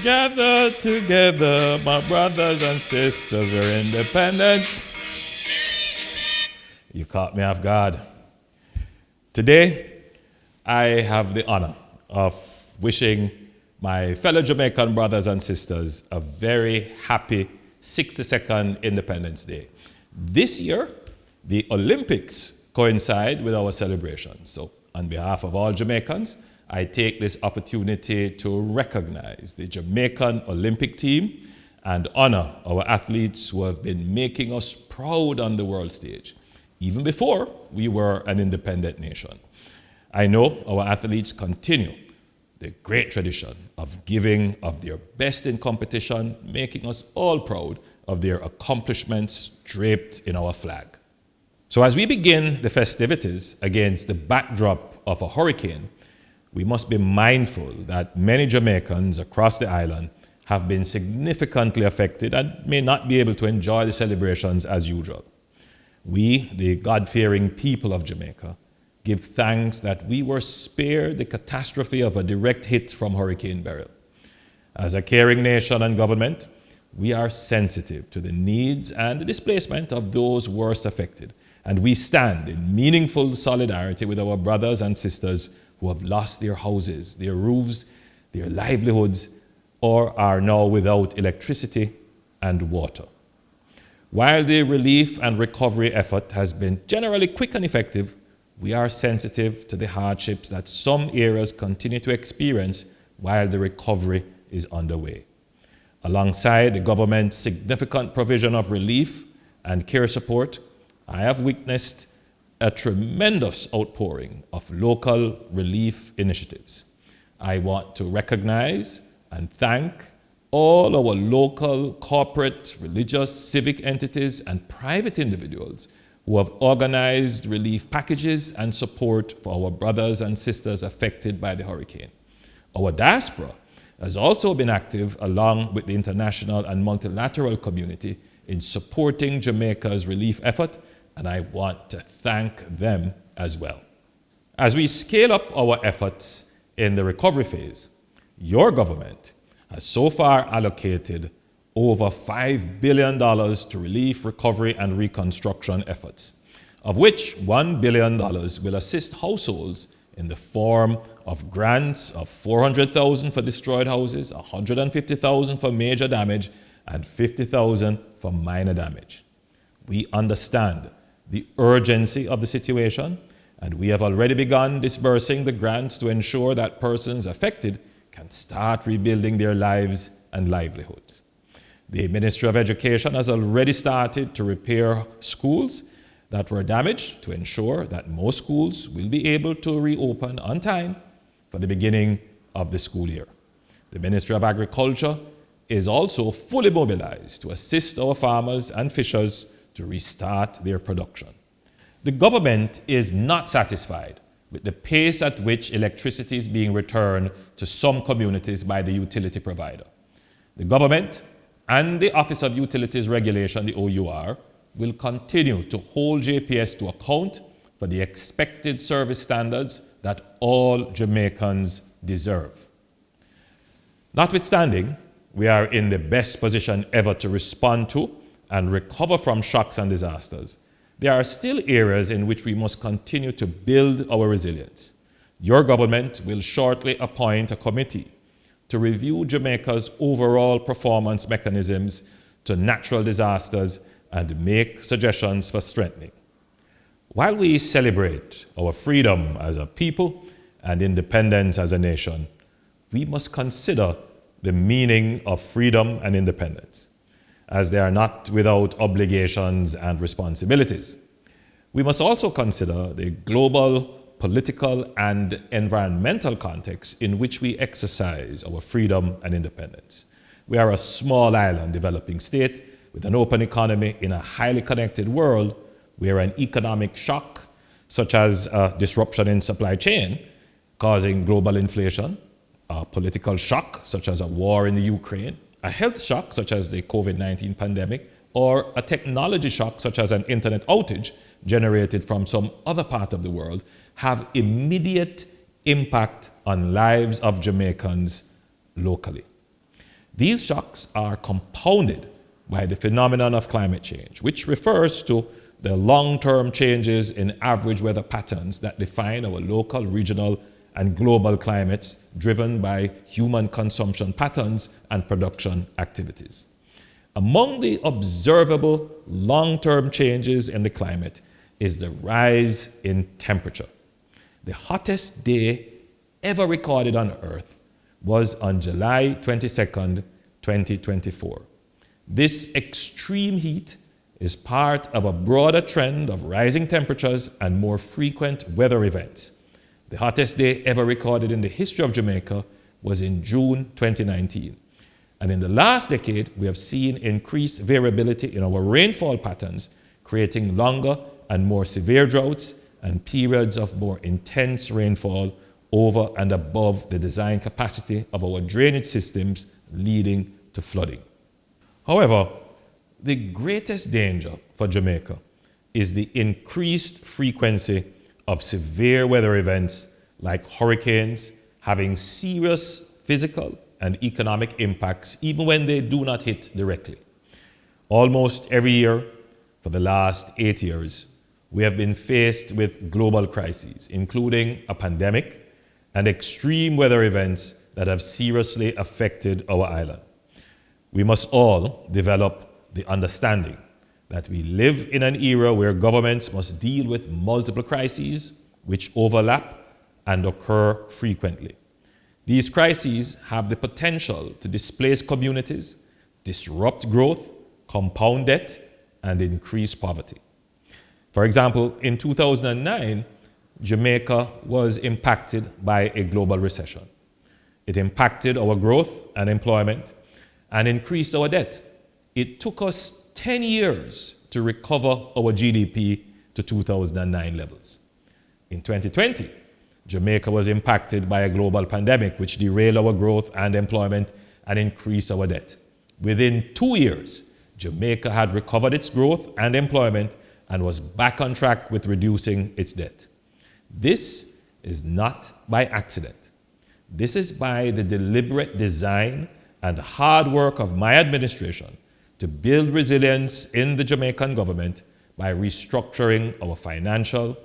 Gather together, my brothers and sisters, we're independent. You caught me off guard. Today, I have the honor of wishing my fellow Jamaican brothers and sisters a very happy 62nd Independence Day. This year, the Olympics coincide with our celebrations. So, on behalf of all Jamaicans, I take this opportunity to recognize the Jamaican Olympic team and honor our athletes who have been making us proud on the world stage, even before we were an independent nation. I know our athletes continue the great tradition of giving of their best in competition, making us all proud of their accomplishments draped in our flag. So as we begin the festivities against the backdrop of a hurricane, we must be mindful that many Jamaicans across the island have been significantly affected and may not be able to enjoy the celebrations as usual. We, the God-fearing people of Jamaica, give thanks that we were spared the catastrophe of a direct hit from Hurricane Beryl. As a caring nation and government, we are sensitive to the needs and the displacement of those worst affected, and we stand in meaningful solidarity with our brothers and sisters who have lost their houses, their roofs, their livelihoods, or are now without electricity and water. While the relief and recovery effort has been generally quick and effective, we are sensitive to the hardships that some areas continue to experience while the recovery is underway. Alongside the government's significant provision of relief and care support, I have witnessed a tremendous outpouring of local relief initiatives. I want to recognize and thank all our local, corporate, religious, civic entities and private individuals who have organized relief packages and support for our brothers and sisters affected by the hurricane. Our diaspora has also been active along with the international and multilateral community in supporting Jamaica's relief effort, and I want to thank them as well. As we scale up our efforts in the recovery phase, your government has so far allocated over $5 billion to relief, recovery, and reconstruction efforts, of which $1 billion will assist households in the form of grants of $400,000 for destroyed houses, $150,000 for major damage, and $50,000 for minor damage. We understand the urgency of the situation, and we have already begun disbursing the grants to ensure that persons affected can start rebuilding their lives and livelihoods. The Ministry of Education has already started to repair schools that were damaged to ensure that most schools will be able to reopen on time for the beginning of the school year. The Ministry of Agriculture is also fully mobilized to assist our farmers and fishers to restart their production. The government is not satisfied with the pace at which electricity is being returned to some communities by the utility provider. The government and the Office of Utilities Regulation, the OUR, will continue to hold JPS to account for the expected service standards that all Jamaicans deserve. Notwithstanding, we are in the best position ever to respond to and recover from shocks and disasters. There are still areas in which we must continue to build our resilience. Your government will shortly appoint a committee to review Jamaica's overall performance mechanisms to natural disasters and make suggestions for strengthening. While we celebrate our freedom as a people and independence as a nation, we must consider the meaning of freedom and independence, as they are not without obligations and responsibilities. We must also consider the global, political, and environmental context in which we exercise our freedom and independence. We are a small island developing state with an open economy in a highly connected world where an economic shock, such as a disruption in supply chain, causing global inflation, a political shock, such as a war in the Ukraine, a health shock, such as the COVID-19 pandemic, or a technology shock, such as an internet outage generated from some other part of the world, have immediate impact on lives of Jamaicans locally. These shocks are compounded by the phenomenon of climate change, which refers to the long-term changes in average weather patterns that define our local, regional, and global climates driven by human consumption patterns and production activities. Among the observable long-term changes in the climate is the rise in temperature. The hottest day ever recorded on Earth was on July 22nd, 2024. This extreme heat is part of a broader trend of rising temperatures and more frequent weather events. The hottest day ever recorded in the history of Jamaica was in June 2019. And in the last decade, we have seen increased variability in our rainfall patterns, creating longer and more severe droughts and periods of more intense rainfall over and above the design capacity of our drainage systems, leading to flooding. However, the greatest danger for Jamaica is the increased frequency of severe weather events like hurricanes having serious physical and economic impacts even when they do not hit directly. Almost every year for the last 8 years, we have been faced with global crises, including a pandemic and extreme weather events that have seriously affected our island. We must all develop the understanding that we live in an era where governments must deal with multiple crises which overlap and occur frequently. These crises have the potential to displace communities, disrupt growth, compound debt, and increase poverty. For example, in 2009, Jamaica was impacted by a global recession. It impacted our growth and employment and increased our debt. It took us 10 years to recover our GDP to 2009 levels. In 2020, Jamaica was impacted by a global pandemic which derailed our growth and employment and increased our debt. Within 2 years, Jamaica had recovered its growth and employment and was back on track with reducing its debt. This is not by accident. This is by the deliberate design and hard work of my administration to build resilience in the Jamaican government by restructuring our financial,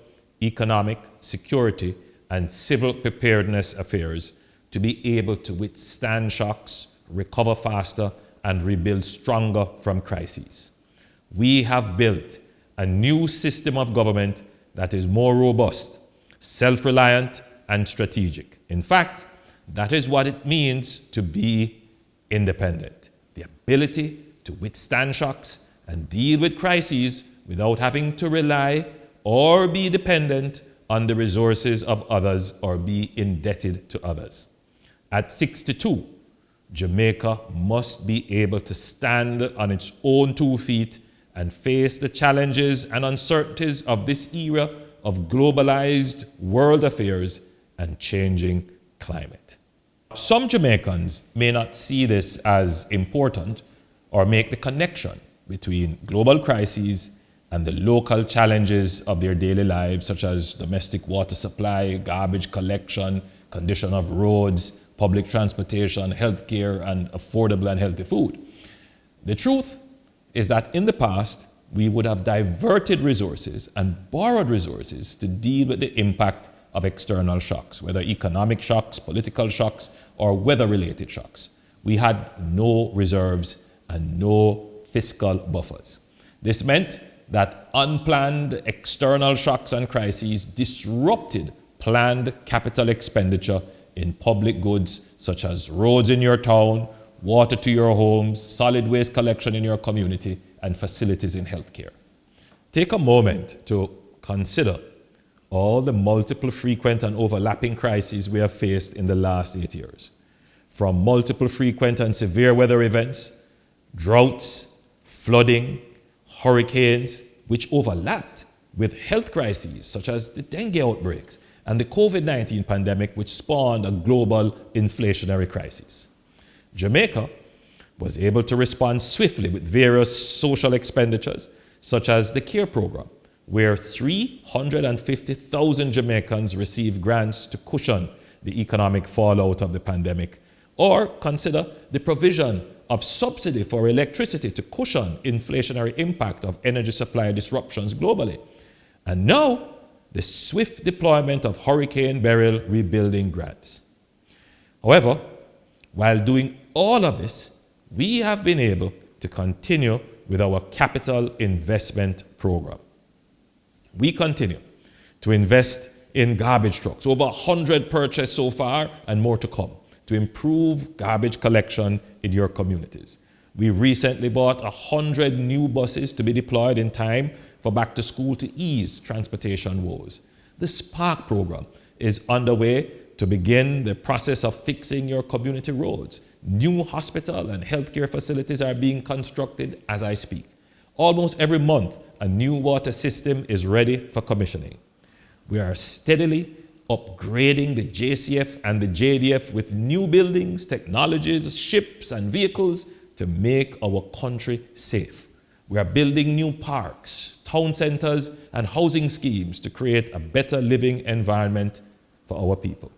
economic, security, and civil preparedness affairs to be able to withstand shocks, recover faster, and rebuild stronger from crises. We have built a new system of government that is more robust, self-reliant, and strategic. In fact, that is what it means to be independent. The ability to withstand shocks and deal with crises without having to rely or be dependent on the resources of others or be indebted to others. At 62, Jamaica must be able to stand on its own 2 feet and face the challenges and uncertainties of this era of globalized world affairs and changing climate. Some Jamaicans may not see this as important or make the connection between global crises and the local challenges of their daily lives, such as domestic water supply, garbage collection, condition of roads, public transportation, healthcare, and affordable and healthy food. The truth is that in the past, we would have diverted resources and borrowed resources to deal with the impact of external shocks, whether economic shocks, political shocks, or weather-related shocks. We had no reserves and no fiscal buffers. This meant that unplanned external shocks and crises disrupted planned capital expenditure in public goods such as roads in your town, water to your homes, solid waste collection in your community, and facilities in healthcare. Take a moment to consider all the multiple frequent and overlapping crises we have faced in the last 8 years. From multiple frequent and severe weather events, droughts, flooding, hurricanes, which overlapped with health crises such as the dengue outbreaks and the COVID-19 pandemic, which spawned a global inflationary crisis. Jamaica was able to respond swiftly with various social expenditures, such as the CARE program, where 350,000 Jamaicans received grants to cushion the economic fallout of the pandemic, Or consider the provision of subsidy for electricity to cushion inflationary impact of energy supply disruptions globally. And now, the swift deployment of Hurricane Beryl rebuilding grants. However, while doing all of this, we have been able to continue with our capital investment program. We continue to invest in garbage trucks, over 100 purchased so far and more to come, to improve garbage collection in your communities. We recently bought 100 new buses to be deployed in time for back to school to ease transportation woes. The Spark program is underway to begin the process of fixing your community roads. New hospital and healthcare facilities are being constructed as I speak. Almost every month, a new water system is ready for commissioning. We are steadily upgrading the JCF and the JDF with new buildings, technologies, ships, and vehicles to make our country safe. We are building new parks, town centers, and housing schemes to create a better living environment for our people.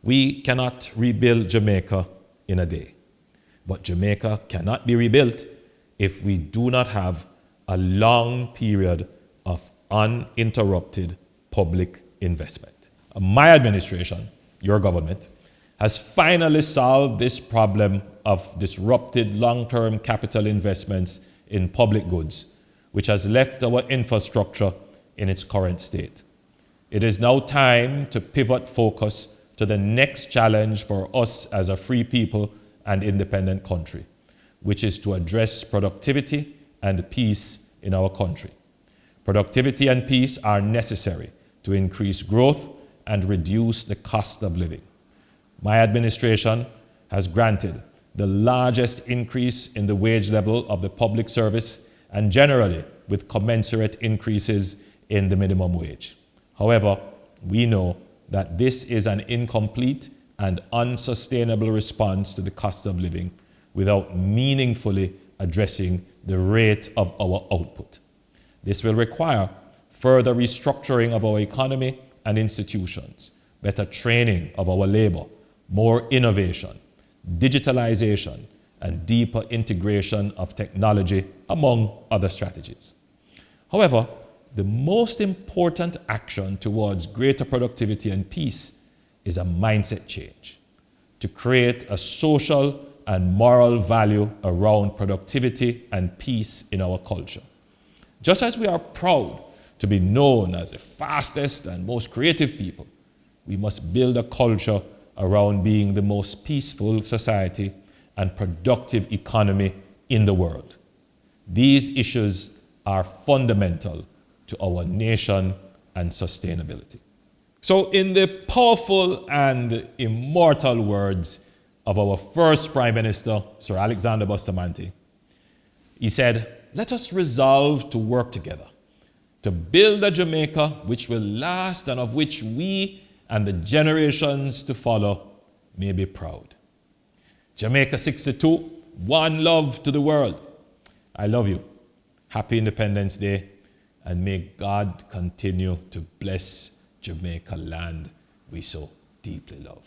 We cannot rebuild Jamaica in a day, but Jamaica cannot be rebuilt if we do not have a long period of uninterrupted public investment. My administration, your government, has finally solved this problem of disrupted long-term capital investments in public goods, which has left our infrastructure in its current state. It is now time to pivot focus to the next challenge for us as a free people and independent country, which is to address productivity and peace in our country. Productivity and peace are necessary to increase growth and reduce the cost of living. My administration has granted the largest increase in the wage level of the public service and generally with commensurate increases in the minimum wage. However, we know that this is an incomplete and unsustainable response to the cost of living without meaningfully addressing the rate of our output. This will require further restructuring of our economy and institutions, better training of our labor, more innovation, digitalization, and deeper integration of technology, among other strategies. However, the most important action towards greater productivity and peace is a mindset change to create a social and moral value around productivity and peace in our culture. Just as we are proud to be known as the fastest and most creative people, we must build a culture around being the most peaceful society and productive economy in the world. These issues are fundamental to our nation and sustainability. So in the powerful and immortal words of our first Prime Minister, Sir Alexander Bustamante, he said, "Let us resolve to work together, to build a Jamaica which will last and of which we and the generations to follow may be proud." Jamaica 62, one love to the world. I love you. Happy Independence Day, and may God continue to bless Jamaica land we so deeply love.